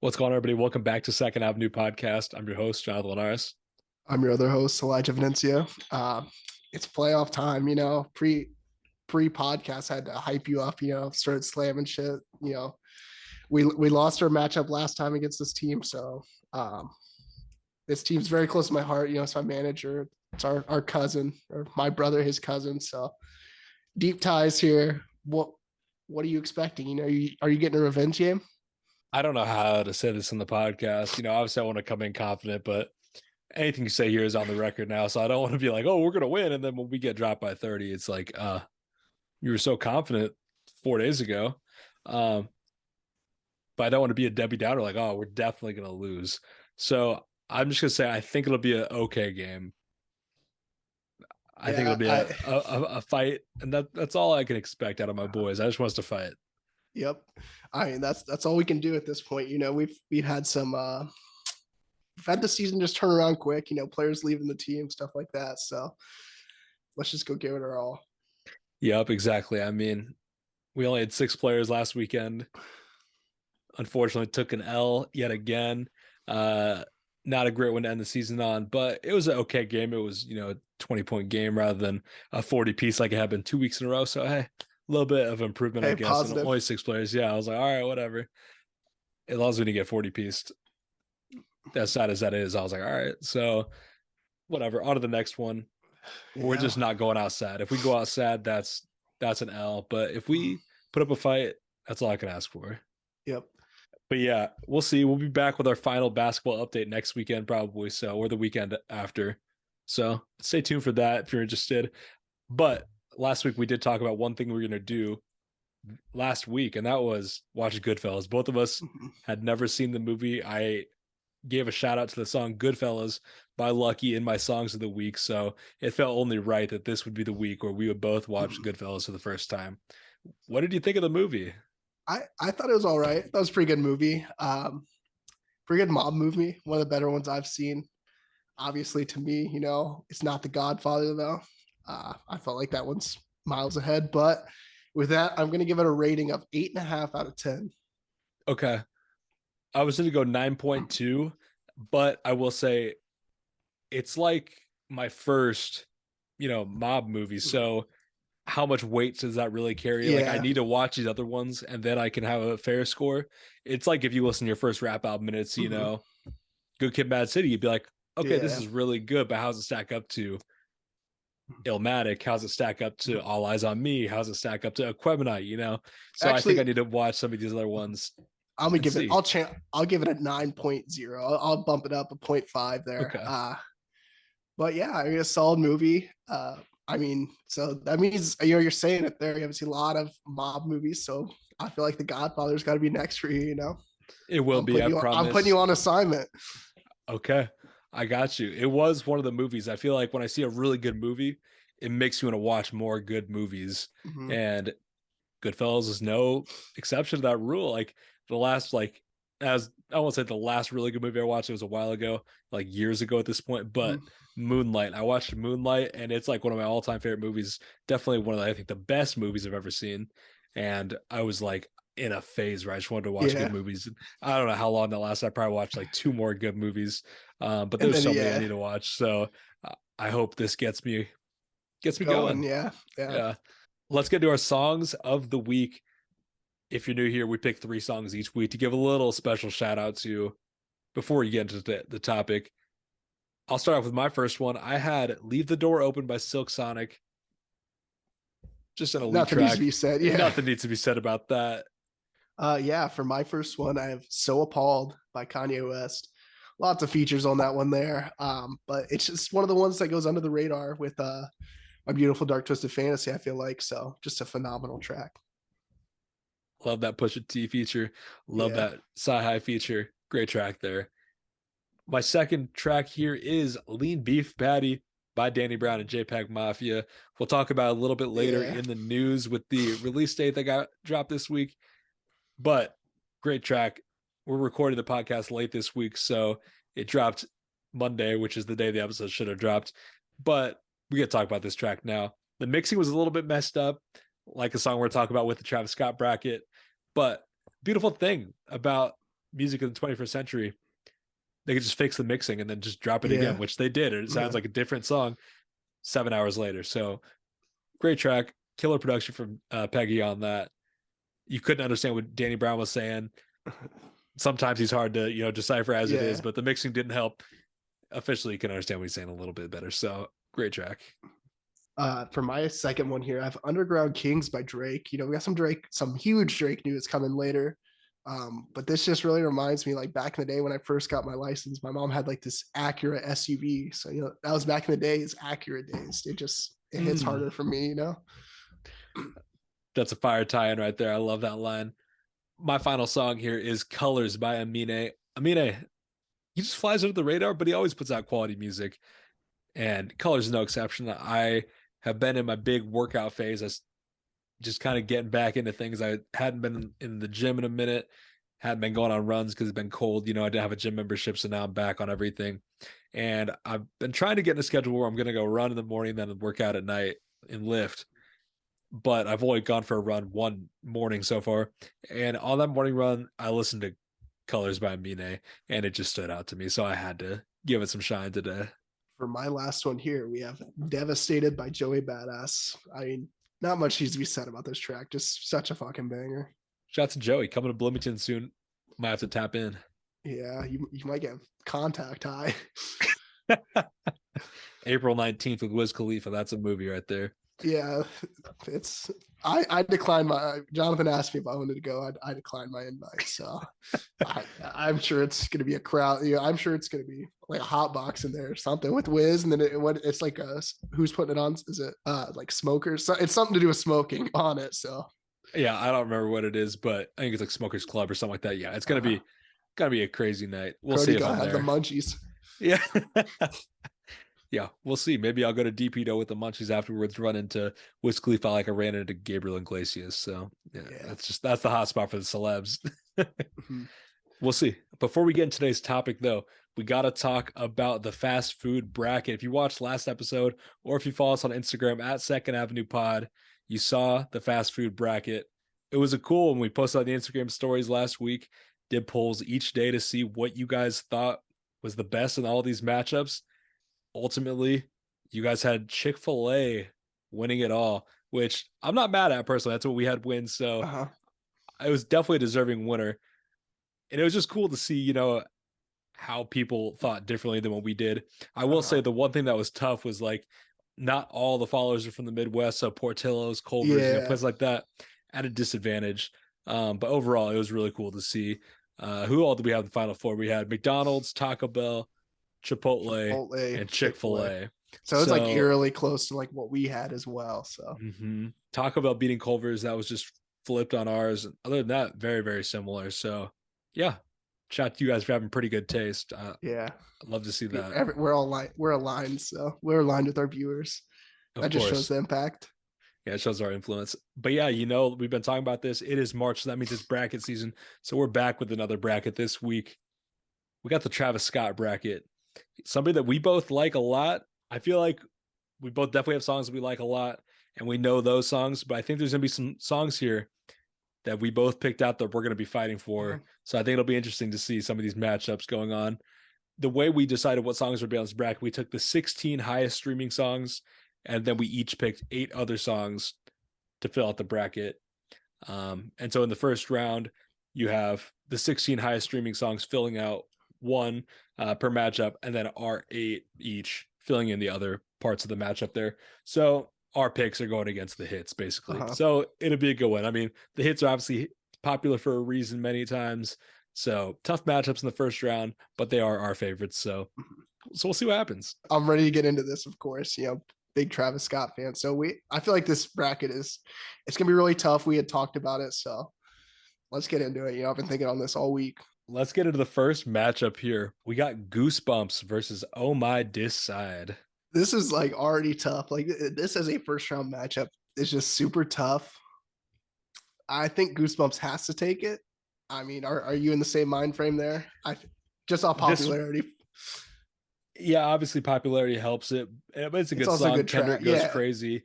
What's going on, everybody? Welcome back to Second Avenue Podcast. I'm your host, Jonathon and Elijah. I'm your other host, Elijah Venencia. It's playoff time, Pre podcast, I had to hype you up, started slamming shit. We lost our matchup last time against this team, so this team's very close to my heart. It's my manager, it's our cousin, or my brother, his cousin. So deep ties here. What are you expecting? Are you getting a revenge game? I don't know how to say this in the podcast. Obviously I want to come in confident, but anything you say here is on the record now. So I don't want to be like, oh, we're going to win. And then when we get dropped by 30, it's like, you were so confident 4 days ago. But I don't want to be a Debbie Downer like, oh, we're definitely going to lose. So I'm just going to say, I think it'll be an okay game. I think it'll be a fight. And that's all I can expect out of my boys. I just want us to fight. Yep. I mean, that's all we can do at this point. We've had some we've had the season just turn around quick, players leaving the team, stuff like that. So let's just go give it our all. Yep, exactly. I mean, we only had 6 players last weekend. Unfortunately, took an L yet again. Not a great one to end the season on, but it was an okay game. It was, a 20-point game rather than a 40 piece like it had been 2 weeks in a row. So, hey, a little bit of improvement, I guess. Positive. And only 6 players. Yeah, I was like, all right, whatever. As long as we didn't get 40 pieced, as sad as that is, I was like, all right. So, whatever. On to the next one. We're just not going out sad. If we go out sad, that's an L. But if we put up a fight, that's all I can ask for. Yep. But yeah, we'll see. We'll be back with our final basketball update next weekend, probably. So, or the weekend after. So stay tuned for that if you're interested. But last week we did talk about one thing we were going to do last week, and that was watch Goodfellas. Both of us had never seen the movie. I gave a shout out to the song Goodfellas by Lucky in my songs of the week. So it felt only right that this would be the week where we would both watch Goodfellas for the first time. What did you think of the movie? I thought it was all right. That was a pretty good movie. Pretty good mob movie. One of the better ones I've seen. Obviously, to me, it's not The Godfather, though. I felt like that one's miles ahead. But with that, I'm going to give it a rating of 8.5 out of 10. Okay. I was going to go 9.2, but I will say it's like my first, mob movie. So how much weight does that really carry? Yeah. Like, I need to watch these other ones and then I can have a fair score. It's like if you listen to your first rap album and it's, Good Kid, Mad City, you'd be like, okay, this is really good, but how's it stack up to Illmatic? How's it stack up to All Eyes on Me? How's it stack up to Aquemini? So actually, I think I need to watch some of these other ones. I'm gonna give it. I'll give it a 9.0. I'll bump it up a 0.5 there. Okay. But yeah, I mean, a solid movie. So that means you're saying it there. You haven't seen a lot of mob movies, so I feel like The Godfather's got to be next for you. It will be. I promise. I'm putting you on assignment. Okay. I got you. It was one of the movies. I feel like when I see a really good movie, it makes me want to watch more good movies. Mm-hmm. And Goodfellas is no exception to that rule. Like the last, as I won't say the last really good movie I watched, it was a while ago, like years ago at this point, but Moonlight. I watched Moonlight and it's like one of my all-time favorite movies. Definitely one of I think the best movies I've ever seen. And I was like in a phase where I just wanted to watch good movies. I don't know how long that lasted. I probably watched like 2 more good movies. But there's so many I need to watch. So I hope this gets me going. Yeah. Let's get to our songs of the week. If you're new here, we pick 3 songs each week to give a little special shout out to before you get into the topic. I'll start off with my first one. I had Leave the Door Open by Silk Sonic. Just an elite Nothing track. Needs to be said. Yeah. Nothing needs to be said about that. For my first one, I have So Appalled by Kanye West. Lots of features on that one there. But it's just one of the ones that goes under the radar with My Beautiful Dark Twisted Fantasy, I feel like. So just a phenomenal track. Love that Pusha T feature. Love that Sci-Hi feature. Great track there. My second track here is Lean Beef Patty by Danny Brown and JPEGMAFIA. We'll talk about it a little bit later in the news with the release date that got dropped this week. But great track. We're recording the podcast late this week, so it dropped Monday, which is the day the episode should have dropped. But we get to talk about this track now. The mixing was a little bit messed up, like a song we're talking about with the Travis Scott bracket. But beautiful thing about music in the 21st century, they could just fix the mixing and then just drop it again, Yeah. which they did. It sounds like a different song 7 hours later. So great track, killer production from Peggy on that. You couldn't understand what Danny Brown was saying. Sometimes he's hard to, decipher as it is, but the mixing didn't help. Officially, you can understand what he's saying a little bit better. So great track. For my second one here, I have Underground Kings by Drake. We got some huge Drake news coming later. But this just really reminds me, like back in the day when I first got my license, my mom had like this Acura SUV. So, that was back in the days, Acura days. It hits harder for me, That's a fire tie-in right there. I love that line. My final song here is Colors by Amine. Amine, he just flies under the radar, but he always puts out quality music. And Colors is no exception. I have been in my big workout phase. I just kind of getting back into things. I hadn't been in the gym in a minute, hadn't been going on runs because it's been cold. I didn't have a gym membership, so now I'm back on everything. And I've been trying to get in a schedule where I'm going to go run in the morning, then work out at night and lift. But I've only gone for a run one morning so far. And on that morning run, I listened to Colors by Amine, and it just stood out to me. So I had to give it some shine today. For my last one here, we have Devastated by Joey Badass. I mean, not much needs to be said about this track. Just such a fucking banger. Shout out to Joey. Coming to Bloomington soon. Might have to tap in. Yeah, you might get contact high. April 19th with Wiz Khalifa. That's a movie right there. Yeah, I declined Jonathon asked me if I wanted to go. I declined my invite. So I'm sure it's going to be a crowd. I'm sure it's going to be like a hot box in there or something with Wiz. And then it's like who's putting it on? Is it like smokers? It's something to do with smoking on it. So yeah, I don't remember what it is, but I think it's like Smokers Club or something like that. Yeah, it's going to be a crazy night. We'll see if I'm there. The munchies. Yeah. Yeah, we'll see. Maybe I'll go to DPDO with the munchies afterwards, run into Wiz Khalifa like I ran into Gabriel Iglesias. So yeah. That's the hot spot for the celebs. We'll see. Before we get into today's topic, though, we got to talk about the fast food bracket. If you watched last episode, or if you follow us on Instagram at Second Avenue Pod, you saw the fast food bracket. It was a cool when we posted on the Instagram stories last week. Did polls each day to see what you guys thought was the best in all these matchups. Ultimately, you guys had Chick-fil-A winning it all, which I'm not mad at personally. That's what we had win. So it was definitely a deserving winner. And it was just cool to see, how people thought differently than what we did. I will say the one thing that was tough was like not all the followers are from the Midwest. So Portillo's, Culver's, places like that at a disadvantage. But overall, it was really cool to see. Who all did we have in the Final Four? We had McDonald's, Taco Bell, Chipotle, and Chick-fil-A. So it was like eerily close to like what we had as well. So Taco Bell beating Culver's, that was just flipped on ours. Other than that, very, very similar. So yeah, shout out to you guys for having pretty good taste. I'd love to see that. We're aligned. So we're aligned with our viewers. That just shows the impact. Yeah, it shows our influence. But yeah, we've been talking about this. It is March, so that means it's bracket season. So we're back with another bracket this week. We got the Travis Scott bracket. Somebody that we both like a lot. I feel like we both definitely have songs that we like a lot, and we know those songs, but I think there's going to be some songs here that we both picked out that we're going to be fighting for. So I think it'll be interesting to see some of these matchups going on. The way we decided what songs would be on this bracket, we took the 16 highest streaming songs, and then we each picked 8 other songs to fill out the bracket. And so in the first round, you have the 16 highest streaming songs filling out one per matchup, and then our 8 each filling in the other parts of the matchup there. So our picks are going against the hits, basically. So it'll be a good one. I mean, the hits are obviously popular for a reason many times. So tough matchups in the first round, but they are our favorites. So we'll see what happens. I'm ready to get into this, of course. Big Travis Scott fan. So I feel like this bracket it's gonna be really tough. We had talked about it, so let's get into it. I've been thinking on this all week. Let's get into the first matchup here. We got Goosebumps versus Oh My Dis Side. This is like already tough. Like this as a first round matchup is just super tough. I think Goosebumps has to take it. I mean, are you in the same mind frame there? Just off popularity. Yeah, obviously popularity helps it, but it's a good song. Kendrick goes crazy.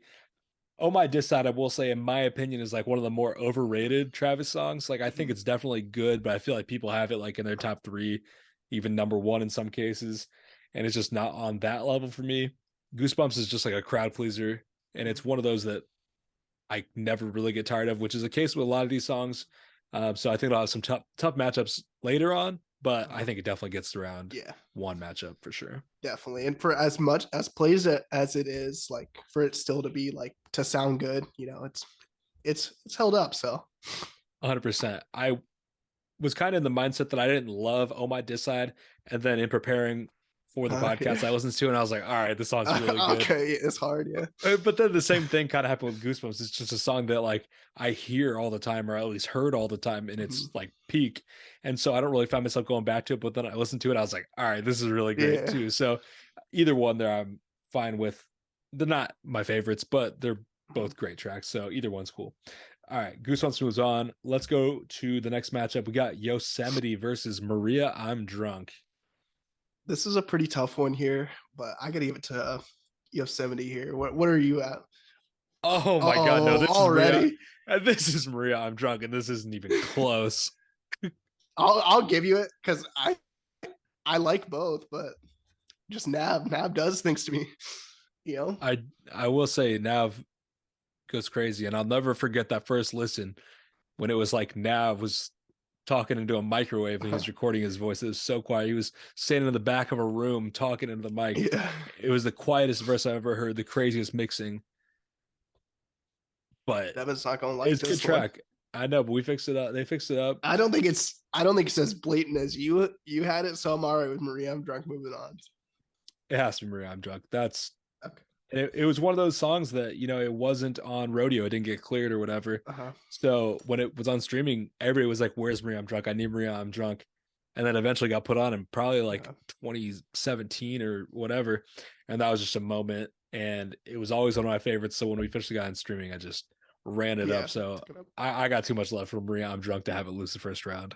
Oh My Decide, I will say, in my opinion, is like one of the more overrated Travis songs. Like, I think Mhm. it's definitely good, but I feel like people have it like in their top three, even number one in some cases, and it's just not on that level for me. Goosebumps is just like a crowd pleaser, and Mhm. it's one of those that I never really get tired of, which is the case with a lot of these songs. So I think I'll have some tough matchups later on, but I Uh-huh. think it definitely gets around Yeah, one matchup for sure. definitely. And for as much as plays it as it is, like for it still to be like to sound good, it's held up. So 100%. I was kind of in the mindset that I didn't love Oh My Decide, and then in preparing for the yeah. podcast I listened to, and I was like, all right, this song's really good. Okay, it's hard. Yeah. But then the same thing kind of happened with Goosebumps. It's just a song that like I hear all the time, or at least heard all the time, and Mhm. it's like peak. And so I don't really find myself going back to it. But then I listened to it, I was like, all right, this is really great Yeah. too. So either one there, I'm fine with. They're not my favorites, but they're Mhm. both great tracks. So either one's cool. All right, Goosebumps moves on. Let's go to the next matchup. We got Yosemite versus Maria. I'm drunk. This is a pretty tough one here, but I gotta give it to Yosemite here. What are you at? Oh my god, no, Oh, this is Maria. already. This is Maria. I'm drunk, and this isn't even close. I'll give you it because I like both, but just Nav does things to me. You know. I will say Nav goes crazy, and I'll never forget that first listen when it was like Nav was talking into a microwave and he was recording his voice. It was so quiet. He was standing in the back of a room talking into the mic. Yeah. It was the quietest verse I've ever heard, the craziest mixing, but Devin's not gonna like it's a good this one. track. I know, but we fixed it up. They fixed it up. I don't think it's as blatant as you had it, so I'm all right with Maria. I'm drunk, moving on. It has to be Maria. I'm drunk. That's Okay. it was one of those songs that it wasn't on rodeo, it didn't get cleared or whatever. Uh-huh. So when it was on streaming, everybody was like, where's Maria? I'm drunk. I need Maria. I'm drunk. And then eventually got put on in probably like Uh-huh. 2017 or whatever, and that was just a moment, and it was always one of my favorites. So when we officially got in streaming, I just ran it Yeah. up. So I got too much love for Maria. I'm drunk to have it lose the first round.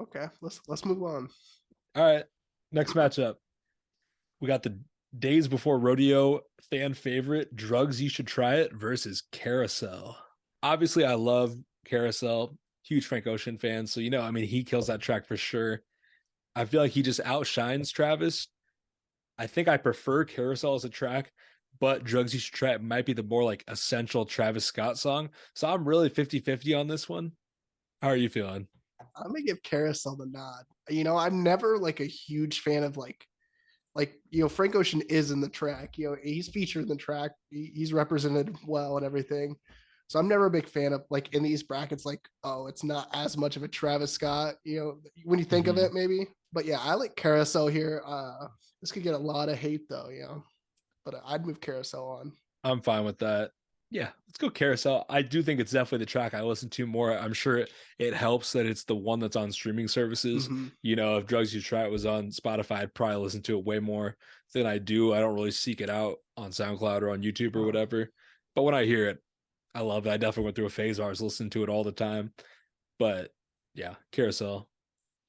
Okay. Let's move on. All right, next matchup, we got the Days Before Rodeo fan favorite, Drugs You Should Try It versus Carousel. Obviously, I love Carousel, huge Frank Ocean fan. So, I mean, he kills that track for sure. I feel like he just outshines Travis. I think I prefer Carousel as a track, but Drugs You Should Try It might be the more like essential Travis Scott song. So I'm really 50-50 on this one. How are you feeling? I'm gonna give Carousel the nod. I'm never like a huge fan of Frank Ocean is in the track. He's featured in the track. He's represented well and everything. So I'm never a big fan of like in these brackets, like, oh, it's not as much of a Travis Scott, when you think of Mm-hmm. it, maybe. But yeah, I like Carousel here. This could get a lot of hate though, but I'd move Carousel on. I'm fine with that. Yeah, let's go Carousel. I do think it's definitely the track I listen to more. I'm sure it helps that it's the one that's on streaming services. Mm-hmm. If Drugs You Try It was on Spotify, I'd probably listen to it way more than I do. I don't really seek it out on SoundCloud or on YouTube or Uh-huh. whatever. But when I hear it, I love it. I definitely went through a phase where I was listening to it all the time. But yeah, Carousel,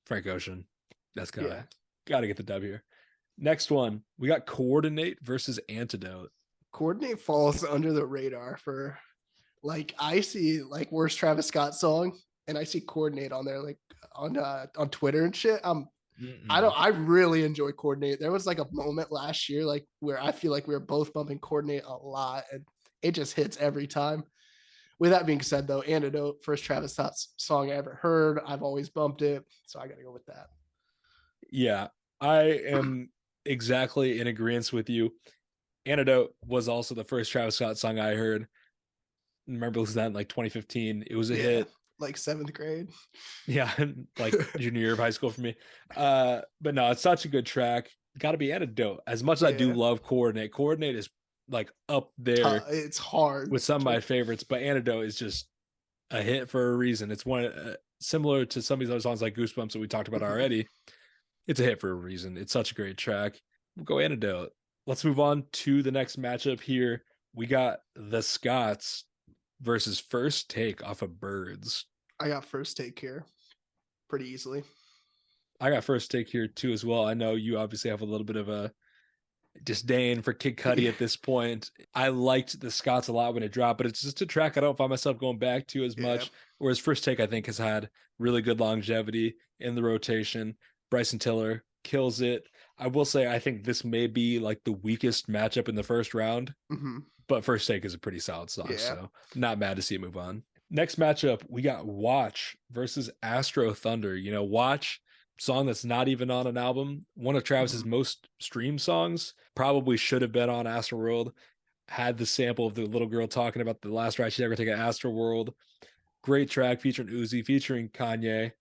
Frank Ocean. That's Yeah. gotta get the dub here. Next one, we got Coordinate versus Antidote. Coordinate falls under the radar for like I see like worst Travis Scott song and I see Coordinate on there like on Twitter and shit. Mm-mm. I really enjoy Coordinate. There was like a moment last year like where I feel like we were both bumping Coordinate a lot and it just hits every time. With that being said though, Antidote, first Travis Scott song I ever heard. I've always bumped it, so I got to go with that. Yeah, I am exactly in agreement with you. Antidote was also the first Travis Scott song I heard. Remember listening to that in like 2015. It was a Yeah, hit. like seventh grade. Yeah, like junior year of high school for me. But no, it's such a good track. Got to be Antidote. As much as I do Yeah, love Coordinate, Coordinate is like up there it's hard. with some of my favorites, but Antidote is just a hit for a reason. It's one similar to some of these other songs like Goosebumps that we talked about Mhm. already. It's a hit for a reason. It's such a great track. We'll go Antidote. Let's move on to the next matchup here. We got the Scots versus First Take off of Birds. I got first take here pretty easily. I got First Take here too as well. I know you obviously have a little bit of disdain for Kid Cudi at this point. I liked the Scots a lot when it dropped, but it's just a track I don't find myself going back to as Yeah. much. Whereas First Take, I think, has had really good longevity in the rotation. Bryson Tiller kills it. I will say, I think this may be like the weakest matchup in the first round, but First Take is a pretty solid song, Yeah. so not mad to see it move on. Next matchup, we got Watch versus Astro Thunder. Watch, song that's not even on an album, one of Travis's most streamed songs, probably should have been on Astro World. Had the sample of the little girl talking about the last ride she'd ever take at Astro World. Great track featuring Uzi, featuring Kanye.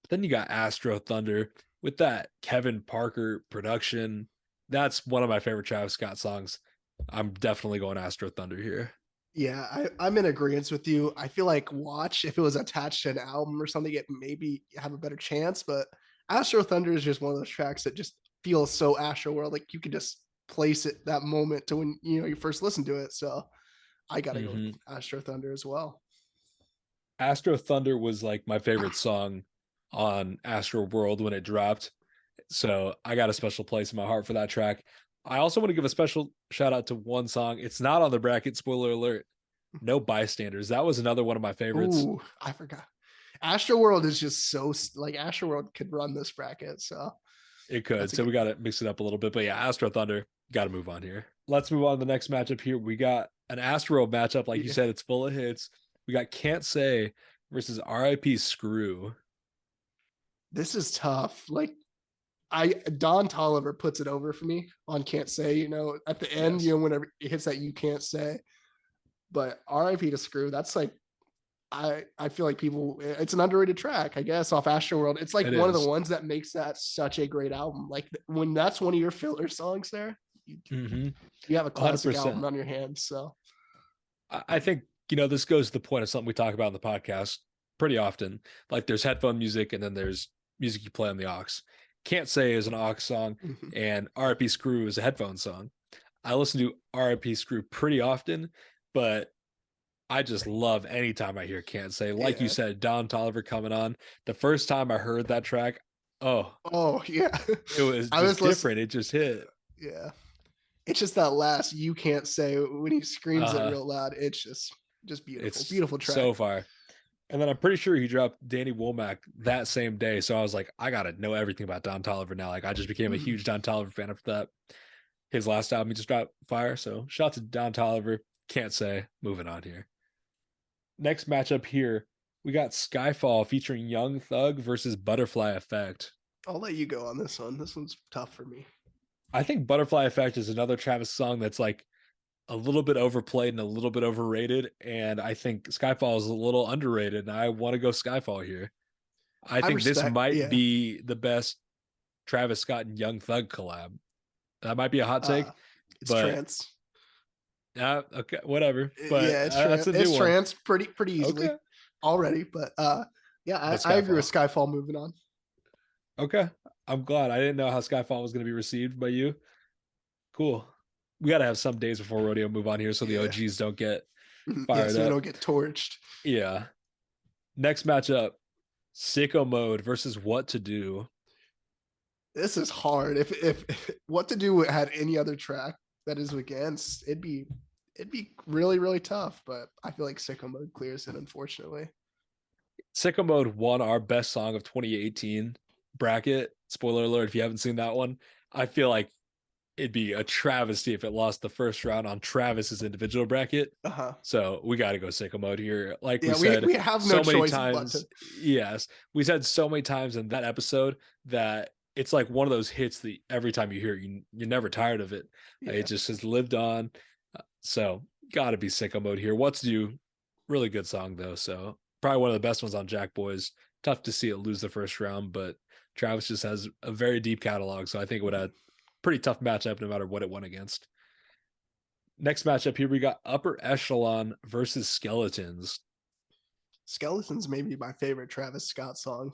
But then you got Astro Thunder with that Kevin Parker production. That's one of my favorite Travis Scott songs. I'm definitely going Astro Thunder here. Yeah, I'm in agreement with you. I feel like Watch, if it was attached to an album or something, it maybe have a better chance. But Astro Thunder is just one of those tracks that just feels so Astro World. Like you could just place it that moment to when you first listen to it. So I gotta go with Astro Thunder as well. Astro Thunder was like my favorite song on Astro World when it dropped. So I got a special place in my heart for that track. I also want to give a special shout out to one song. It's not on the bracket, spoiler alert. No Bystanders. That was another one of my favorites. Ooh, I forgot. Astro World is just so like Astro World could run this bracket. So it could. So we got to mix it up a little bit. But yeah, Astro Thunder, got to move on here. Let's move on to the next matchup here. We got an Astro matchup. Like you said, it's full of hits. We got Can't Say versus RIP Screw. This is tough. Like Don Toliver puts it over for me on Can't Say, at the end, whenever it hits that You Can't Say. But RIP to Screw, that's like I feel like it's an underrated track, I guess, off Astro World. It's like one of the ones that makes that such a great album. Like when that's one of your filler songs there, you have a classic 100%. Album on your hands. So I think, this goes to the point of something we talk about in the podcast pretty often. Like there's headphone music and then there's music you play on the aux. Can't Say is an aux song and RIP Screw is a headphone song. I listen to RIP Screw pretty often, but I just love anytime I hear Can't Say. Like you said, Don Toliver coming on. The first time I heard that track, yeah, it was just different. It just hit. Yeah, it's just that last You Can't Say when he screams it real loud. It's just beautiful. It's beautiful track. So far. And then I'm pretty sure he dropped Danny Womack that same day. So I was like, I gotta know everything about Don Toliver now. Like I just became a huge Don Toliver fan after that. His last album, he just dropped fire. So shout out to Don Toliver. Can't Say. Moving on here. Next matchup here, we got Skyfall featuring Young Thug versus Butterfly Effect. I'll let you go on this one. This one's tough for me. I think Butterfly Effect is another Travis song that's like a little bit overplayed and a little bit overrated. And I think Skyfall is a little underrated. And I want to go Skyfall here. I think this might be the best Travis Scott and Young Thug collab. That might be a hot take. It's trance. Yeah, okay, whatever. But it's trance pretty easily already. But I agree with Skyfall moving on. Okay. I'm glad. I didn't know how Skyfall was going to be received by you. Cool. We got to have some days before Rodeo move on here so the OGs don't get fired so up. They don't get torched. Yeah. Next matchup, Sicko Mode versus What to Do. This is hard. If What to Do had any other track that is against, it'd be really, really tough. But I feel like Sicko Mode clears it, unfortunately. Sicko Mode won our best song of 2018 bracket. Spoiler alert, if you haven't seen that one. I feel like it'd be a travesty if it lost the first round on Travis's individual bracket. So we got to go Sicko Mode here. Like we said, we have no so many choice times. Yes, we said so many times in that episode that it's like one of those hits that every time you hear it, you're never tired of it. It just has lived on. So got to be Sicko Mode here. What to Do, really good song though. So probably one of the best ones on Jack Boys. Tough to see it lose the first round, but Travis just has a very deep catalog. So I think it would have pretty tough matchup no matter what it went against. Next matchup here, we got Upper Echelon versus Skeletons. Skeletons may be my favorite Travis Scott song.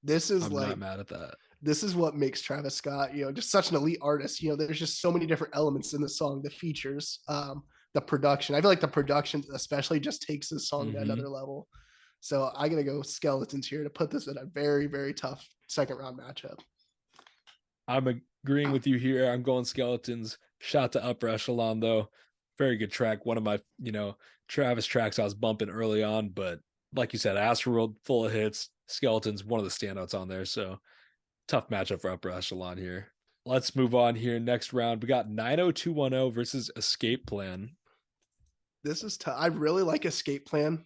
I'm not mad at that. This is what makes Travis Scott, just such an elite artist. There's just so many different elements in the song, the features, the production. I feel like the production especially just takes this song to another level. So I'm going to go Skeletons here to put this in a very, very tough second round matchup. I'm agreeing with you here. I'm going Skeletons. Shout to Upper Echelon though. Very good track. One of my, Travis tracks I was bumping early on, but like you said, Astroworld full of hits. Skeletons, one of the standouts on there. So tough matchup for Upper Echelon here. Let's move on here. Next round, we got 90210 versus Escape Plan. This is tough. I really like Escape Plan.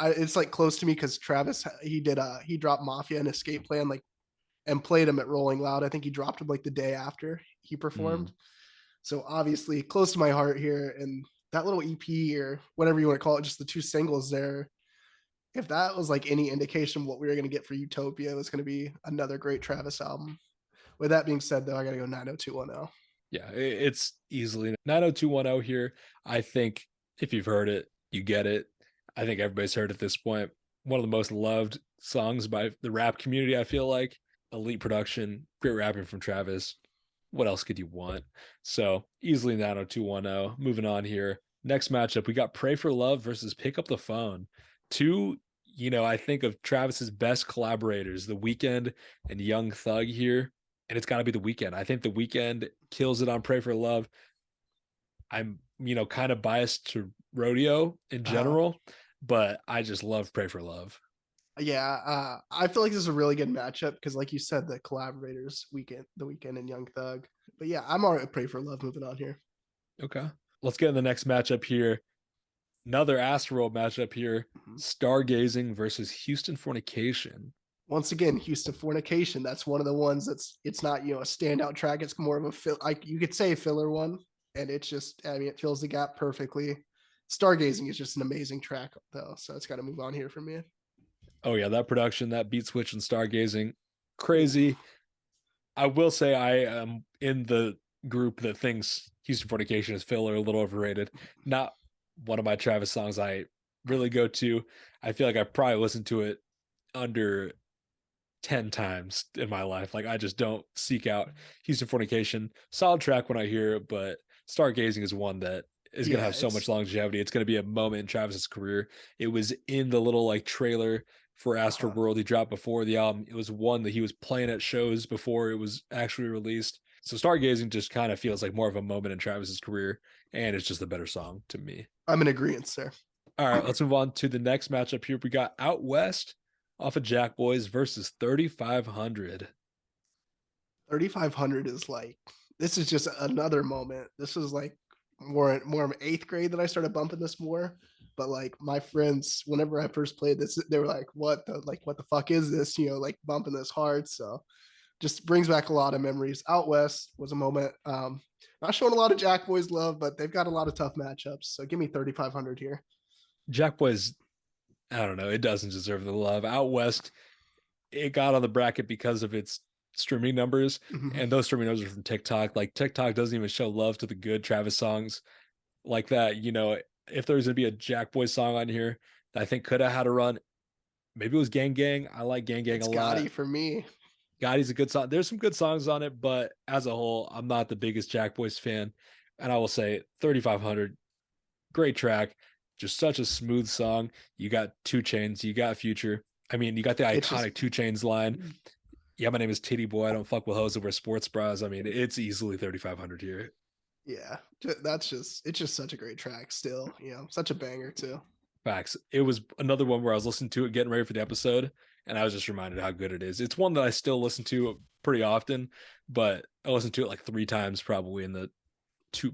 It's like close to me because Travis he dropped Mafia and Escape Plan like and played him at Rolling Loud. I think he dropped him like the day after he performed. So obviously close to my heart here. And that little EP or whatever you want to call it, just the 2 singles there. If that was like any indication of what we were going to get for Utopia, it was going to be another great Travis album. With that being said, though, I got to go 90210. Yeah, it's easily 90210 here. I think if you've heard it, you get it. I think everybody's heard it at this point. One of the most loved songs by the rap community, I feel like. Elite production, great rapping from Travis. What else could you want? So easily 90210. Moving on here. Next matchup, we got Pray for Love versus Pick Up the Phone. Two, I think of Travis's best collaborators, The Weeknd and Young Thug here. And it's got to be The Weeknd. I think The Weeknd kills it on Pray for Love. I'm, kind of biased to Rodeo in general, but I just love Pray for Love. Yeah, I feel like this is a really good matchup because, like you said, the collaborators, The Weeknd and Young Thug. But yeah, I'm all right with Pray for Love moving on here. Okay. Let's get in the next matchup here. Another Astroworld matchup here. Stargazing versus Houston Fornication. Once again, Houston Fornication. That's one of the ones it's not, a standout track. It's more of you could say a filler one. And it's just, it fills the gap perfectly. Stargazing is just an amazing track though. So it's got to move on here for me. Oh yeah, that production, that beat switch and Stargazing, crazy. I will say I am in the group that thinks Houston Fornication is filler, a little overrated. Not one of my Travis songs I really go to. I feel like I probably listened to it under 10 times in my life. Like I just don't seek out Houston Fornication. Solid track when I hear it, but Stargazing is one that is going to have so much longevity. It's going to be a moment in Travis's career. It was in the little like trailer for Astroworld he dropped before the album. It was one that he was playing at shows before it was actually released. So Stargazing just kind of feels like more of a moment in Travis's career, and it's just a better song to me. I'm in agreement, sir. All right, let's move on to the next matchup here. We got Out West off of Jack Boys versus 3500. 3500 is like, this is just another moment. This is like more of 8th grade that I started bumping this more. But like my friends, whenever I first played this, they were like, what the fuck is this? Like bumping this hard. So just brings back a lot of memories. Out West was a moment. Not showing a lot of Jack Boys love, but they've got a lot of tough matchups. So give me 3500 here. Jack Boys, I don't know. It doesn't deserve the love. Out West, it got on the bracket because of its streaming numbers, and those streaming numbers are from TikTok. Like TikTok doesn't even show love to the good Travis songs like that. If there's gonna be a Jack Boy song on here that I think could have had a run, maybe it was Gang Gang. I like Gang Gang a lot. Gotti for me. Gotti's a good song. There's some good songs on it, but as a whole, I'm not the biggest Jack Boys fan. And I will say 3500, great track, just such a smooth song. You got 2 Chainz, you got Future. I mean, you got the iconic 2 Chainz line. Yeah, my name is Titty Boy. I don't fuck with hoes that wear sports bras. I mean, it's easily 3500 here. Yeah, it's just such a great track still, such a banger too. Facts. It was another one where I was listening to it, getting ready for the episode, and I was just reminded how good it is. It's one that I still listen to pretty often, but I listened to it like 3 times probably in the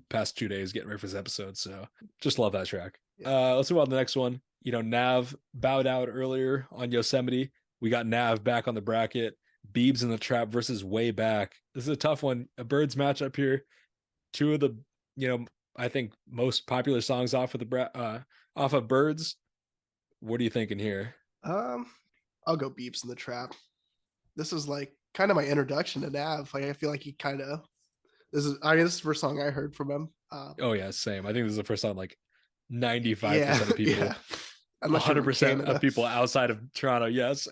past 2 days getting ready for this episode. So just love that track. Yeah. Let's move on to the next one. Nav bowed out earlier on Yosemite. We got Nav back on the bracket. Biebs in the Trap versus Way Back. This is a tough one. A Birds matchup here. 2 of the, I think most popular songs off of Birds. What are you thinking here? I'll go Biebs in the Trap. This is like kind of my introduction to Nav. Like I feel like he kind of this is the first song I heard from him. Oh yeah, same. I think this is the first time like 95% of people. Yeah. 100% of people outside of Toronto, yes.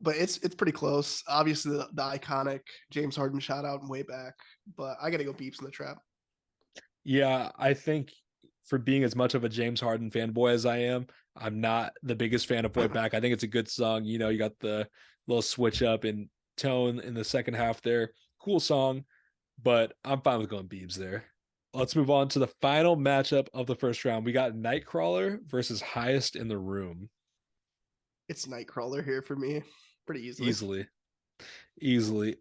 But it's pretty close. Obviously, the iconic James Harden shout out and Way Back, but I got to go Biebs in the Trap. Yeah, I think for being as much of a James Harden fanboy as I am, I'm not the biggest fan of Way Back. I think it's a good song. You got the little switch up in tone in the second half there. Cool song, but I'm fine with going Biebs there. Let's move on to the final matchup of the first round. We got Nightcrawler versus Highest in the Room. It's Nightcrawler here for me, pretty easily. Easily.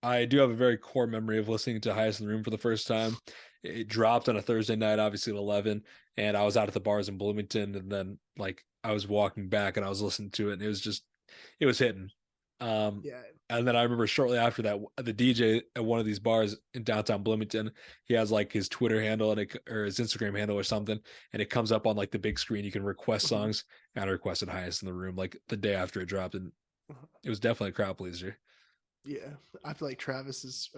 I do have a very core memory of listening to Highest in the Room for the first time. It dropped on a Thursday night, obviously at 11, and I was out at the bars in Bloomington, and then like I was walking back and I was listening to it, and it was hitting. Yeah. And then I remember shortly after that, the DJ at one of these bars in downtown Bloomington, he has like his Twitter handle or his Instagram handle or something, and it comes up on like the big screen. You can request songs, and I requested Highest in the Room like the day after it dropped, and it was definitely a crowd pleaser. Yeah, I feel like Travis is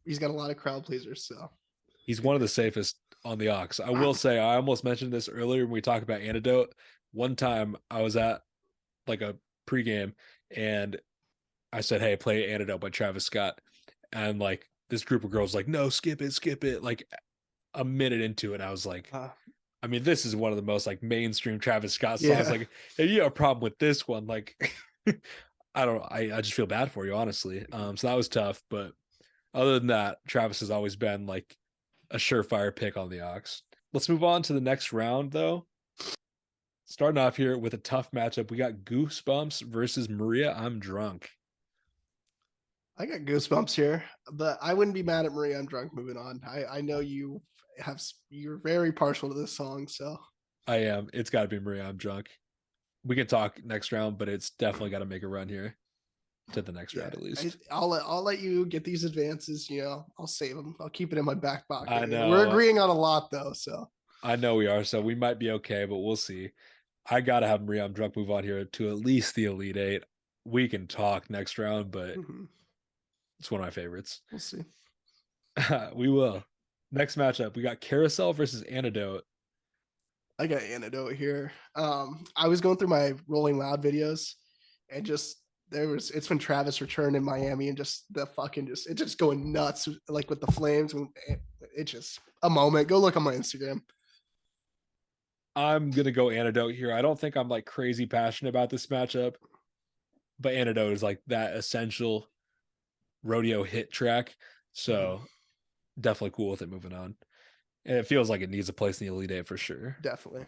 he's got a lot of crowd pleasers, so He's one of the safest on the aux. I will say, I almost mentioned this earlier when we talked about Antidote. One time I was at like a pregame and I said, "Hey, play Antidote by Travis Scott," and like this group of girls like, "No, skip it, skip it." Like a minute into it, I was like, I mean, this is one of the most like mainstream Travis Scott songs. yeah. Like, if you have a problem with this one, like, I don't know. I just feel bad for you, honestly. So that was tough. But other than that, Travis has always been like a surefire pick on the aux. Let's move on to the next round, though. Starting off here with a tough matchup, we got Goosebumps versus Maria. I'm Drunk. I got goosebumps here, but I wouldn't be mad at Maria. I'm drunk. Moving on. I know you're very partial to this song, so I am. It's got to be Maria. I'm Drunk. We can talk next round, but it's definitely got to make a run here to the next round yeah. at least. I'll let you get these advances. I'll save them. I'll keep it in my back I pocket. We're know. agreeing on a lot though, so I know we are, so we might be okay, but we'll see. I gotta have Maria. I'm Drunk move on here to at least the Elite Eight. We can talk next round, but it's one of my favorites. we'll see. We will. Next matchup, we got Carousel versus Antidote. I got Antidote here. I was going through my Rolling Loud videos, and it's when Travis returned in Miami, and just the fucking it's just going nuts like with the flames. It's just a moment. Go look on my Instagram. I'm gonna go Antidote here. I don't think I'm like crazy passionate about this matchup, but Antidote is like that essential rodeo hit track. So definitely cool with it moving on. And it feels like it needs a place in the Elite Eight for sure. Definitely.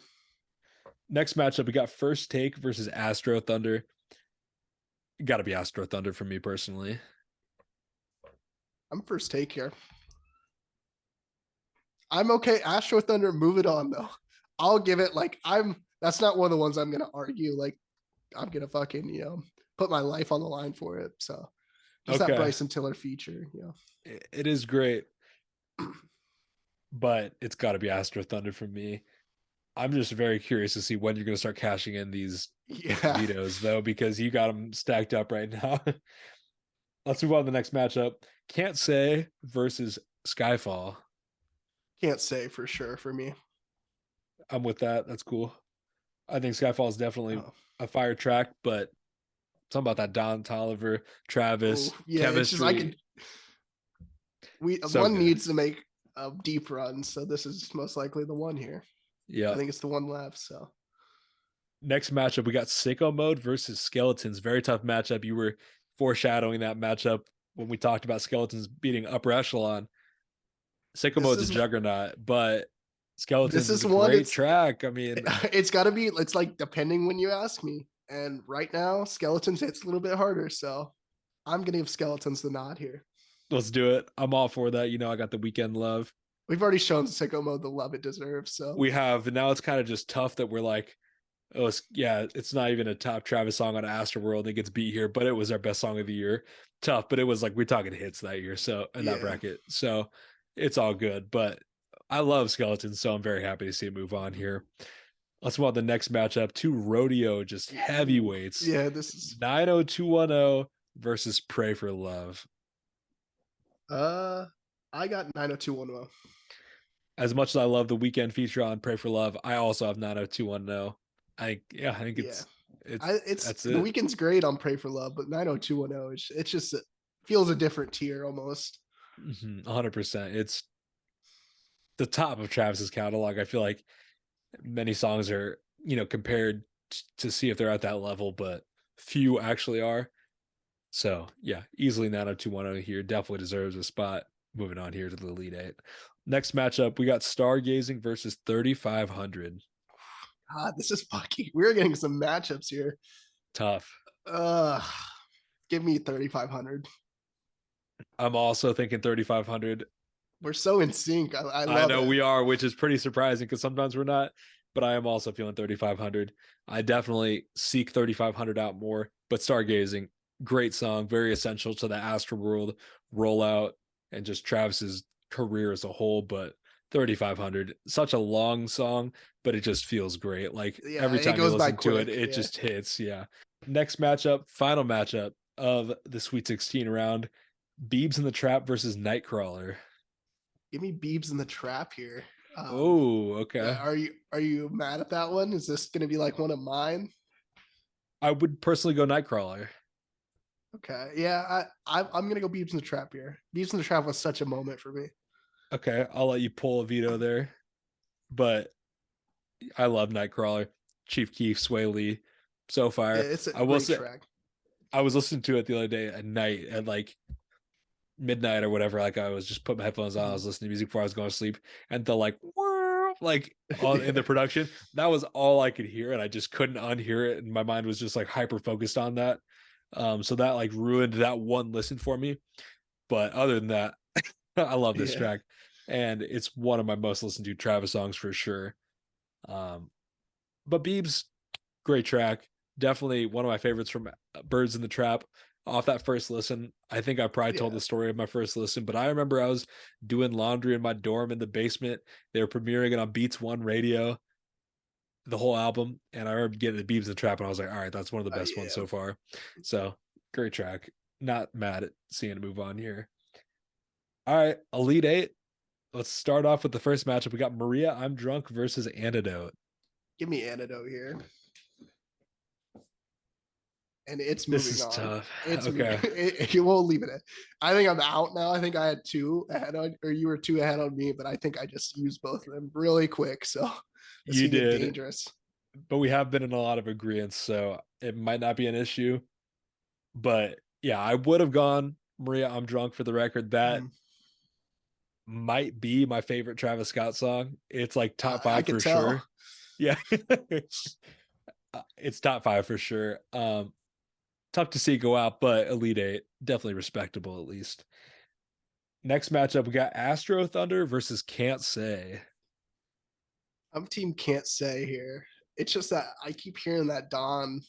Next matchup, we got First Take versus Astro Thunder. Got to be Astro Thunder for me personally. I'm First Take here. I'm okay. Astro Thunder, move it on though. I'll give it that's not one of the ones I'm gonna argue. Like I'm gonna fucking, put my life on the line for it. So just that Bryson Tiller feature, It is great. But it's got to be Astro Thunder for me. I'm just very curious to see when you're going to start cashing in these vetoes, though, because you got them stacked up right now. Let's move on to the next matchup. Can't Say versus Skyfall. Can't say for sure for me. I'm with that. That's cool. I think Skyfall is definitely a fire track, but something about that Don Tolliver, Travis, chemistry. One needs to make a deep run, so this is most likely the one here. Yeah, I think it's the one left. So next matchup, we got Sicko Mode versus Skeletons. Very tough matchup. You were foreshadowing that matchup when we talked about Skeletons beating Upper Echelon. Sicko Mode's a juggernaut, but Skeletons is a great track. I mean, it's got to be. It's like depending when you ask me. And right now, Skeletons hits a little bit harder, so I'm gonna give Skeletons the nod here. Let's do it. I'm all for that. I got the weekend love. We've already shown Sicko Mode the love it deserves. So we have. Now it's kind of just tough that we're like, oh, it's not even a top Travis song on Astroworld. It gets beat here, but it was our best song of the year. Tough, but it was like we're talking hits that year. So in that bracket, so it's all good. But I love Skeletons, so I'm very happy to see it move on here. Let's move on to the next matchup. Two rodeo, just heavyweights. Yeah, this is 90210 versus Pray for Love. I got 90210. As much as I love the weekend feature on Pray for Love, I also have 90210. I think it's the weekend's great on Pray for Love, but 90210 it's just it feels a different tier almost. 100%. It's the top of Travis's catalog. I feel like many songs are, compared to see if they're at that level, but few actually are. So yeah, easily 90210 here. Definitely deserves a spot. Moving on here to the Elite Eight. Next matchup, we got Stargazing versus 3500. God, this is fucking. We're getting some matchups here. Tough. Uh, give me 3,500. I'm also thinking 3500. We're so in sync. I I love know it. we are, which is pretty surprising because sometimes we're not. But I am also feeling 3500. I definitely seek 3500 out more. But Stargazing, great song, very essential to the Astroworld rollout and just Travis's career as a whole. But 3500, such a long song, but it just feels great. Like Yeah, every it time you goes by listen to it, quick. it Yeah. just hits. Yeah. Next matchup, final matchup of the Sweet 16 round, Biebs in the Trap versus Nightcrawler. Give me Beebs in the Trap here. Oh, okay. Are you mad at that one? Is this gonna be like one of mine? I would personally go Nightcrawler. Okay, yeah, I'm gonna go Beebs in the Trap here. Beebs in the Trap was such a moment for me. Okay, I'll let you pull a veto there, but I love Nightcrawler. Chief Keef, Sway Lee, so Yeah, fire. it's a I will great say, track. I was listening to it the other day at night at like midnight or whatever. Like I was just putting my headphones on, I was listening to music before I was going to sleep, and the like on in the Yeah, production, that was all I could hear, and I just couldn't unhear it, and my mind was just like hyper focused on that. So that like ruined that one listen for me. But other than that, I love this yeah, track, and it's one of my most listened to Travis songs for sure. Um, but Beebs, great track, definitely one of my favorites from Birds in the Trap. Off that first listen, I think I probably told yeah, the story of my first listen, but I remember I was doing laundry in my dorm in the basement. They were premiering it on Beats One Radio, the whole album, and I remember getting the Beebs in the Trap, and I was like, all right, that's one of the best ones yeah. so far. So great track. Not mad at seeing it move on here. All right, Elite Eight. Let's start off with the first matchup. We got Maria I'm Drunk versus Antidote. Give me Antidote here, and it's This moving is on. tough. It's moving. Okay. You won't leave it. I think I'm out now. I think I had two ahead on, or you were two ahead on me, but I think I just used both of them really quick. So this You can get did, dangerous. but we have been in a lot of agreements, so it might not be an issue. But yeah, I would have gone Maria I'm Drunk for the record. That Mm. might be my favorite Travis Scott song. It's like top I five could for tell. sure. Yeah. It's top five for sure. Tough to see it go out, but Elite Eight, definitely respectable at least. Next matchup, we got Astro Thunder versus Can't Say. I'm team can't say here. It's just that I keep hearing that Don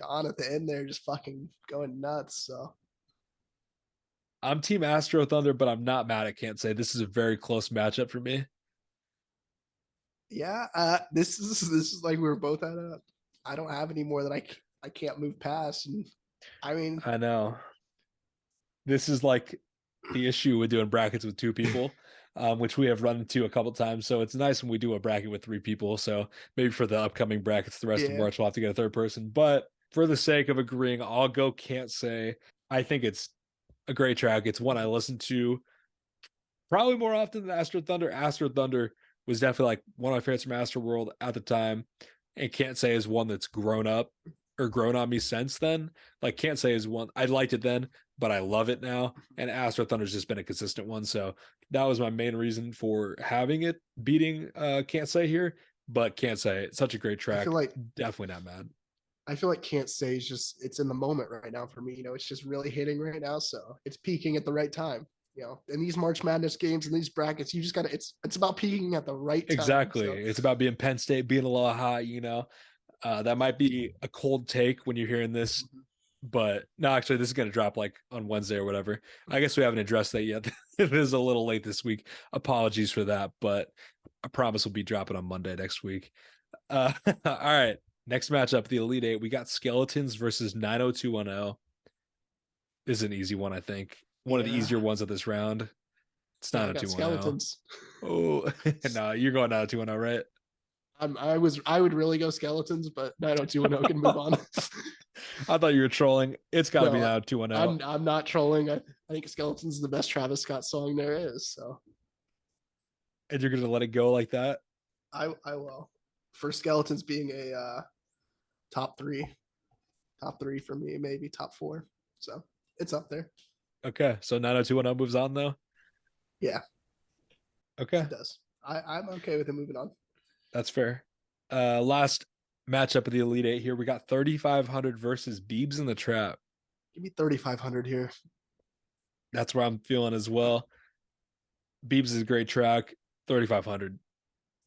at the end there just fucking going nuts. So I'm team Astro Thunder, but I'm not mad at Can't Say. This is a very close matchup for me. yeah, this is like we were both at a. I don't have any more that I can't move past, and I mean, I know. This is like the issue with doing brackets with two people, which we have run into a couple times. So it's nice when we do a bracket with three people. So maybe for the upcoming brackets the rest of yeah, March, we'll have to get a third person. But for the sake of agreeing, I'll go Can't Say. I think it's a great track. It's one I listen to probably more often than Astro Thunder. Astro Thunder was definitely like one of my favorites from Astro World at the time. And Can't Say is one that's grown up or grown on me since then. Like Can't Say is one I liked it then, but I love it now. And Astro Thunder's just been a consistent one. So that was my main reason for having it beating Can't Say here. But Can't Say, it's such a great I feel track. like Definitely not mad. can't say is just it's in the moment right now for me. It's just really hitting right now, so it's peaking at the right time. In these March Madness games and these brackets, you just gotta. It's about peaking at the right time. Exactly. So It's about being Penn State, being a little hot. That might be a cold take when you're hearing this, but no, actually, this is going to drop like on Wednesday or whatever. I guess we haven't addressed that yet. It is a little late this week. Apologies for that, but I promise we'll be dropping on Monday next week. All right. Next matchup, the Elite Eight. We got Skeletons versus 90210. This is an easy one, I think. One of the yeah, easier ones of this round. It's yeah, I got 90210. skeletons. Oh, no, you're going 90210, right? I would really go skeletons, but 90210 can move on. I thought you were trolling. It's got to be No, 90210. I'm not trolling. I think skeletons is the best Travis Scott song there is. So And you're going to let it go like that? I will for skeletons being a top three for me, maybe top four. So it's up there. Okay, so 90210 moves on though. Yeah, Okay, it does. I'm okay with it moving on. that's fair. Last matchup of the Elite Eight here. We got 3500 versus Biebs in the Trap. Give me 3500 here. That's where I'm feeling as well. Biebs is a great track. 3500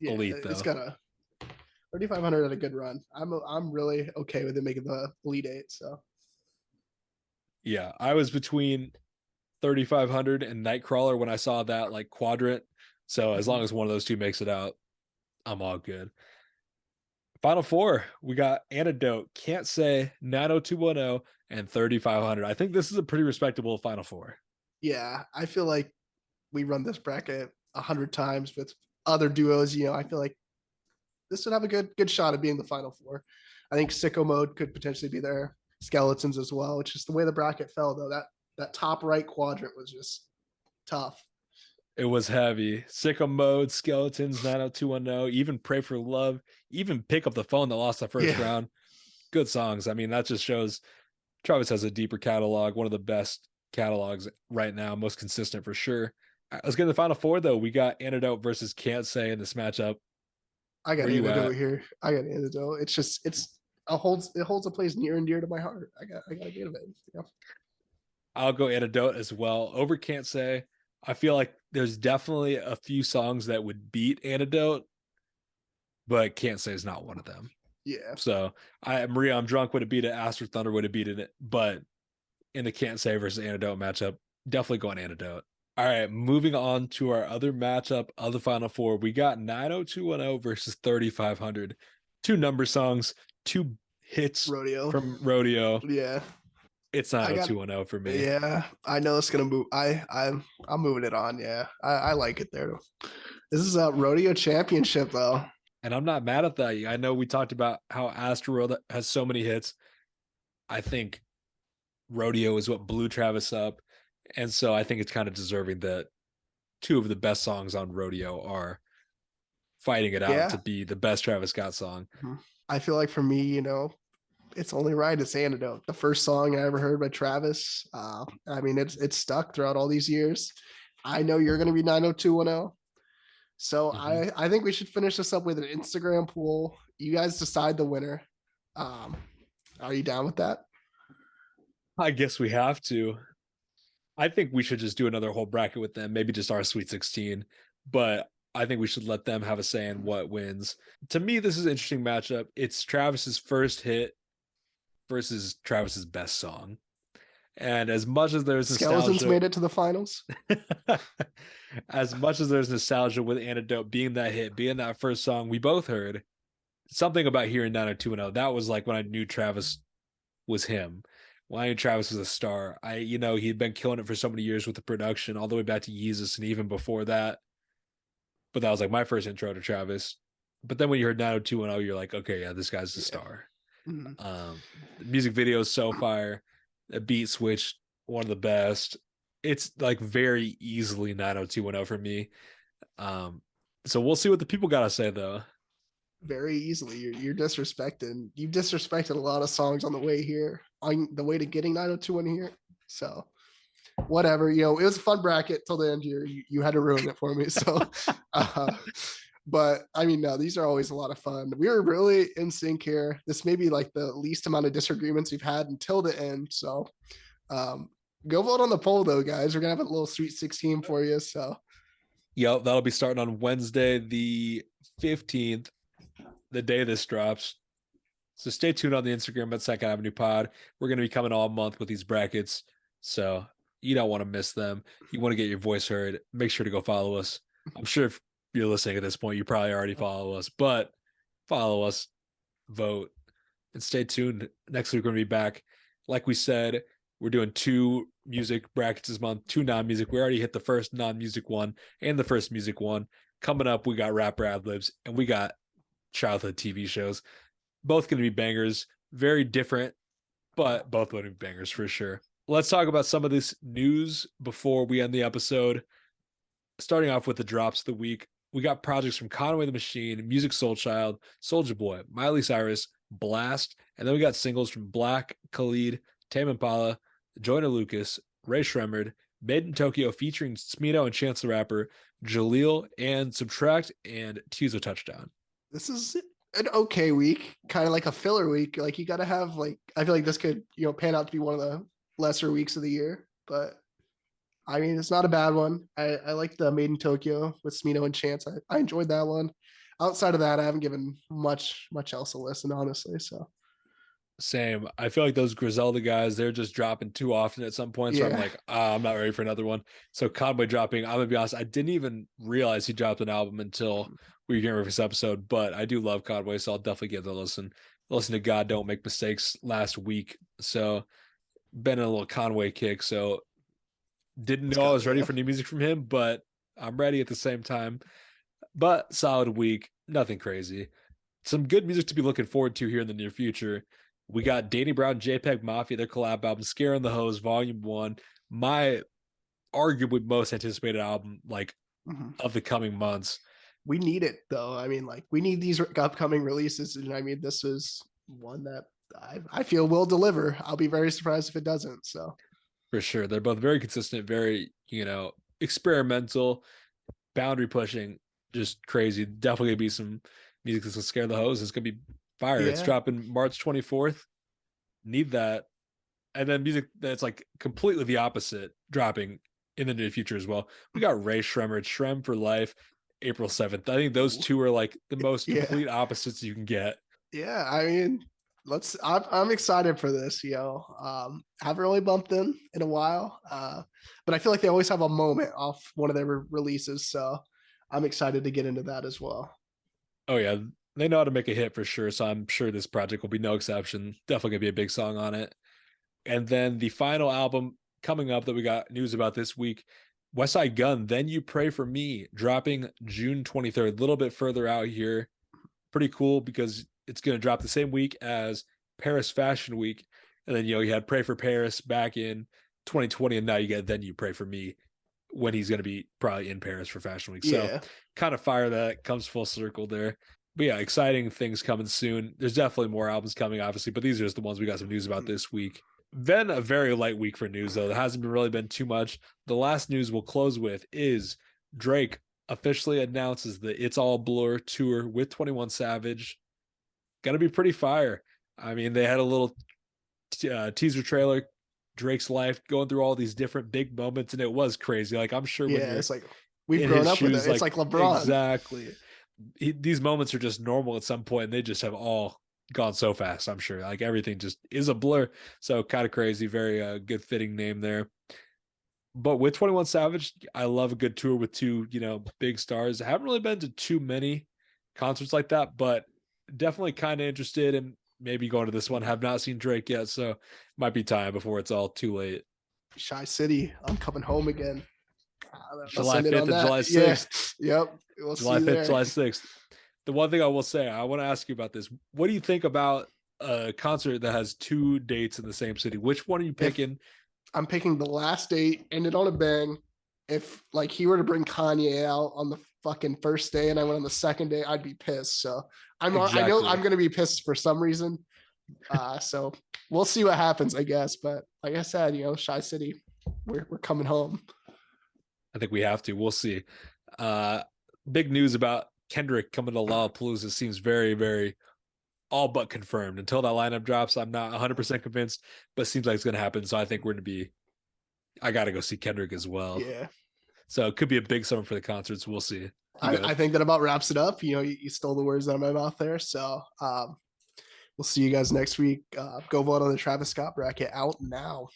Yeah, Elite it's though. got a 3500 at a good run. I'm really okay with it making the Elite Eight. So Yeah, I was between 3500 and Nightcrawler when I saw that like quadrant. So as long as one of those two makes it out, I'm all good. Final four, we got Antidote, Can't Say, 90210, and 3500. I think this is a pretty respectable Final Four. yeah, I feel like we run this bracket 100 times with other duos. You know, I feel like this would have a good shot at being the Final Four. I think Sicko Mode could potentially be there. Skeletons as well. It's just the way the bracket fell though. That top right quadrant was just tough. It was heavy. Sicko Mode, Skeletons, 90210, even Pray for Love, even Pick Up the Phone that lost the first round. Good songs. I mean, that just shows Travis has a deeper catalog, one of the best catalogs right now, most consistent for sure. Let's get to the Final Four, though. We got Antidote versus Can't Say in this matchup. I got Antidote here. I got Antidote. It holds a place near and dear to my heart. I gotta give it. Yeah. I'll go Antidote as well. Over Can't Say. I feel like there's definitely a few songs that would beat Antidote, but Can't Say is not one of them. Yeah. So Maria, I'm Drunk would have beat it. Astro Thunder would have beaten it, but in the Can't Say versus Antidote matchup, definitely going Antidote. All right, moving on to our other matchup of the Final Four. We got 90210 versus 3500. Two number songs, two hits from Rodeo. Yeah. It's 90210 for me. Yeah, I know it's gonna move. I'm moving it on. Yeah, I like it there. This is a Rodeo Championship though. And I'm not mad at that. I know we talked about how Asteroid has so many hits. I think Rodeo is what blew Travis up. And so I think it's kind of deserving that two of the best songs on Rodeo are fighting it out to be the best Travis Scott song. I feel like for me, it's only right. It's Antidote, the first song I ever heard by Travis. I mean, it's stuck throughout all these years. I know you're going to be 90210. So I think we should finish this up with an Instagram poll. You guys decide the winner. Are you down with that? I guess we have to. I think we should just do another whole bracket with them, maybe just our Sweet 16. But I think we should let them have a say in what wins. To me, this is an interesting matchup. It's Travis's first hit versus Travis's best song. And as much as there's Skeletons made it to the finals. As much as there's nostalgia with Antidote being that hit, being that first song we both heard, something about hearing 90210, that was like when I knew Travis was him. When I knew Travis was a star. He'd been killing it for so many years with the production, all the way back to Yeezus and even before that. But that was like my first intro to Travis. But then when you heard 90210, you're like, okay, yeah, this guy's the star. The music video is so fire. The beat switch, one of the best. It's like very easily 90210 for me. So we'll see what the people gotta say though. Very easily. You're disrespecting. You've disrespected a lot of songs on the way here, on the way to getting 90210 here. So whatever, it was a fun bracket till the end here. You had to ruin it for me. So but I mean, no, these are always a lot of fun. We were really in sync here. This may be like the least amount of disagreements we've had until the end. So go vote on the poll though, guys. We're gonna have a little Sweet 16 for you. So yep, that'll be starting on Wednesday, the 15th, the day this drops. So stay tuned on the Instagram at Second Avenue Pod. We're gonna be coming all month with these brackets. So you don't want to miss them. You want to get your voice heard. Make sure to go follow us. I'm sure if you're listening at this point, you probably already follow us, but follow us, vote, and stay tuned. Next week, we're going to be back. Like we said, we're doing 2 music brackets this month, 2 non-music. We already hit the first non-music one and the first music one. Coming up, we got rapper ad-libs and we got childhood TV shows. Both going to be bangers, very different, but both going to be bangers for sure. Let's talk about some of this news before we end the episode. Starting off with the drops of the week, we got projects from Conway the Machine, Music Soul Child, Soulja Boy, Miley Cyrus, Blast, and then we got singles from Black, Khalid, Tame Impala, Joyner Lucas, Ray Shremmerd, Made in Tokyo featuring Smino and Chance the Rapper, Jaleel, and Subtract and Teaser Touchdown. This is an okay week, kind of like a filler week. Like you got to have like, I feel like this could, pan out to be one of the lesser weeks of the year, but I mean, it's not a bad one. I like the Made in Tokyo with Smino and Chance. I enjoyed that one. Outside of that, I haven't given much else a listen, honestly. So same. I feel like those Griselda guys, they're just dropping too often at some point. So I'm like, I'm not ready for another one. So Conway dropping, I'm gonna be honest, I didn't even realize he dropped an album until we were getting ready for this episode. But I do love Conway, so I'll definitely give it a listen. Listen to God Don't Make Mistakes last week. So been in a little Conway kick. So didn't know I was ready for new music from him, but I'm ready at the same time. But solid week, nothing crazy. Some good music to be looking forward to here in the near future. We got Danny Brown, JPEGMAFIA, their collab album, Scaring the Hose, Volume 1. My arguably most anticipated album, of the coming months. We need it, though. I mean, we need these upcoming releases. And I mean, this is one that I feel will deliver. I'll be very surprised if it doesn't. So for sure. They're both very consistent, very, experimental, boundary pushing, just crazy. Definitely gonna be some music that's gonna scare the hose. It's gonna be fire. Yeah. It's dropping March 24th. Need that. And then music that's completely the opposite dropping in the near future as well. We got Ray Shremmerd, Shrem for Life, April 7th. I think those two are the most complete opposites you can get. Yeah, I mean, I'm excited for this, haven't really bumped in a while, but I feel like they always have a moment off one of their releases, so I'm excited to get into that as well. Oh yeah, they know how to make a hit for sure, so I'm sure this project will be no exception. Definitely gonna be a big song on it. And then the final album coming up that we got news about this week, Westside Gunn, Then You Pray for Me, dropping June 23rd, a little bit further out here. Pretty cool because it's going to drop the same week as Paris Fashion Week. And then, you had Pray for Paris back in 2020, and now you get Then You Pray for Me when he's going to be probably in Paris for Fashion Week. So kind of fire that comes full circle there. But yeah, exciting things coming soon. There's definitely more albums coming, obviously, but these are just the ones we got some news about this week. Then a very light week for news, though. There hasn't really been too much. The last news we'll close with is Drake officially announces the It's All Blur tour with 21 Savage. Gonna be pretty fire. I mean, they had a little teaser trailer, Drake's life, going through all these different big moments, and it was crazy. I'm sure when you're it's we've grown up with it. It's like LeBron. Exactly. These moments are just normal at some point, and they just have all gone so fast. I'm sure everything just is a blur. So kind of crazy. Very good fitting name there. But with 21 Savage, I love a good tour with two, big stars. I haven't really been to too many concerts like that, but definitely kind of interested in maybe going to this one. Have not seen Drake yet, so might be time before it's all too late. Shy City, I'm coming home again. July 5th and July 6th. Yeah. Yep. We'll July 5th, July 6th. The one thing I will say, I want to ask you about this. What do you think about a concert that has two dates in the same city? Which one are you picking? I'm picking the last date, ended on a bang. If he were to bring Kanye out on the fucking first day and I went on the second day, I'd be pissed. So I know I'm going to be pissed for some reason. So we'll see what happens, I guess. But like I said, Shy City, we're coming home. I think we have to. We'll see. Big news about Kendrick coming to Lollapalooza seems very, very all but confirmed. Until that lineup drops, I'm not 100% convinced, but it seems like it's going to happen. So I think we're going to be, I got to go see Kendrick as well. Yeah. So it could be a big summer for the concerts. We'll see. I think that about wraps it up. You stole the words out of my mouth there. So we'll see you guys next week. Go vote on the Travis Scott bracket out now.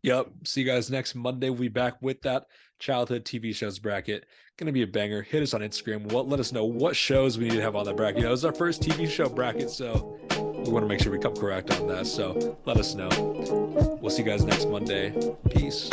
Yep. See you guys next Monday. We'll be back with that childhood TV shows bracket. Going to be a banger. Hit us on Instagram. Let us know what shows we need to have on that bracket. It was our first TV show bracket, so we want to make sure we come correct on that. So let us know. We'll see you guys next Monday. Peace.